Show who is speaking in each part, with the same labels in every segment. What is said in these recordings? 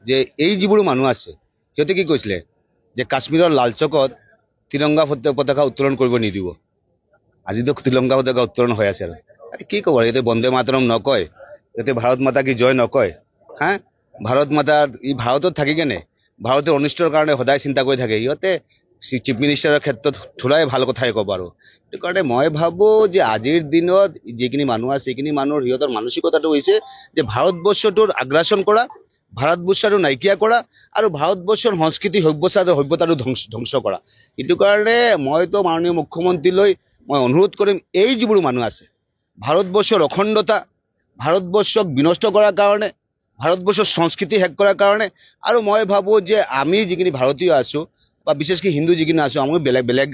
Speaker 1: যে এই যিবোৰ মানুহ আছে সিহঁতে কি কৈছিলে যে কাশ্মীৰৰ লাল চকত তিৰংগা পতাকা উত্তোলন কৰিব নিদিব। আজিতো তিৰংগা পতাকা উত্তোলন হৈ আছে আৰু কি ক'ব, ইয়াতে বন্দে মাতৰম নকয়, ইয়াতে ভাৰত মাতা কি জয় নকয়। হা, ভাৰত মাতাৰ ভাৰতত থাকি কেনে ভাৰতৰ অনিষ্টৰ কাৰণে সদায় চিন্তা কৰি থাকে সিহঁতে। চিফ মিনিষ্টাৰৰ ক্ষেত্ৰত থোৰাই ভাল কথাই ক'ব আৰু সেইটো কাৰণে মই ভাবোঁ যে আজিৰ দিনত যিখিনি মানুহ আছে সেইখিনি মানুহৰ সিহঁতৰ মানসিকতাটো হৈছে যে ভাৰতবৰ্ষটোৰ আগ্ৰাসন কৰা, ভাৰতবৰ্ষটো নাইকিয়া কৰা আৰু ভাৰতবৰ্ষৰ সংস্কৃতি সভ্যতাটো ধ্বংস কৰা। সেইটো কাৰণে মইতো মাননীয় মুখ্যমন্ত্ৰীলৈ মই অনুৰোধ কৰিম, এই যিবোৰ মানুহ আছে ভাৰতবৰ্ষৰ অখণ্ডতা, ভাৰতবৰ্ষক বিনষ্ট কৰাৰ কাৰণে, ভাৰতবৰ্ষৰ সংস্কৃতি শেষ কৰাৰ কাৰণে। আৰু মই ভাবোঁ যে আমি যিখিনি ভাৰতীয় আছোঁ বা বিশেষকৈ হিন্দু যিখিনি আছোঁ, আমি বেলেগ বেলেগ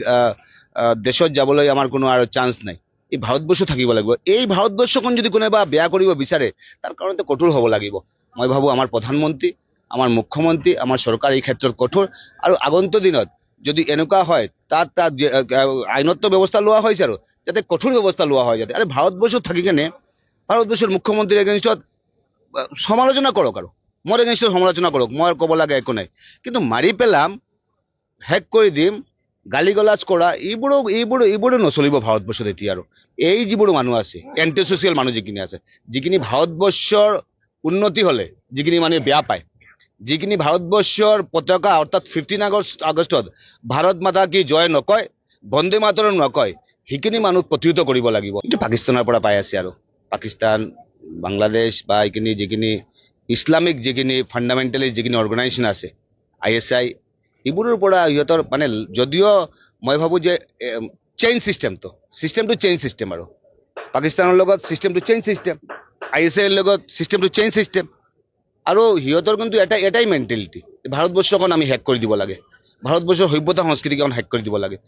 Speaker 1: দেশত যাবলৈ আমাৰ কোনো আৰু চান্স নাই। এই ভাৰতবৰ্ষ থাকিব লাগিব। এই ভাৰতবৰ্ষখন যদি কোনোবা বেয়া কৰিব বিচাৰে তাৰ কাৰণতে কঠোৰ হ'ব লাগিব। মই ভাবোঁ আমাৰ প্ৰধানমন্ত্ৰী, আমাৰ মুখ্যমন্ত্ৰী, আমাৰ চৰকাৰ এই ক্ষেত্ৰত কঠোৰ। আৰু আগন্তুক দিনত যদি এনেকুৱা হয় তাত আইনত্ব ব্যৱস্থা লোৱা হৈছে আৰু যাতে কঠোৰ ব্যৱস্থা লোৱা হয় যাতে। আৰু ভাৰতবৰ্ষত থাকি কেনে ভাৰতবৰ্ষৰ মুখ্যমন্ত্ৰীৰ এগেইনষ্টত সমালোচনা কৰক আৰু মোৰ এগেইনষ্টত সমালোচনা কৰক, মই ক'ব লাগে একো নাই। কিন্তু মাৰি পেলাম, হেক কৰি দিম, গালি গালাজ কৰা এইবোৰো নচলিব ভাৰতবৰ্ষত এতিয়া। আৰু এই যিবোৰ মানুহ আছে এণ্টি ছ'চিয়েল মানুহ যিখিনি আছে, যিখিনি ভাৰতবৰ্ষৰ উন্নতি হ'লে যিখিনি মানুহে বেয়া পায়, যিখিনি ভাৰতবৰ্ষৰ পতাকা অৰ্থাৎ 15 আগষ্টত ভাৰত মাতা কি জয় নকয়, বন্দে মাতৰম নকয়, সেইখিনি মানুহ প্ৰতিহত কৰিব লাগিব। এইটো পাকিস্তানৰ পৰা পাই আছে আৰু পাকিস্তান, বাংলাদেশ বা এইখিনি যিখিনি ইছলামিক যিখিনি ফাণ্ডামেণ্টেলিষ্ট যিখিনি অৰ্গেনাইজেশ্যন আছে ISI, এইবোৰৰ পৰা সিহঁতৰ মানে যদিও মই ভাবোঁ যে চেইন চিষ্টেমটো চেইন চিষ্টেম আৰু পাকিস্তানৰ লগত চিষ্টেমটো চেইন চিষ্টেম, ISIৰ লগত চিষ্টেমটো চেইন চিষ্টেম। আৰু সিহঁতৰ কিন্তু এটাই মেণ্টেলিটি, ভাৰতবৰ্ষখন আমি হেক কৰি দিব লাগে, ভাৰতবৰ্ষৰ সভ্যতা সংস্কৃতিখন হেক কৰি দিব লাগে।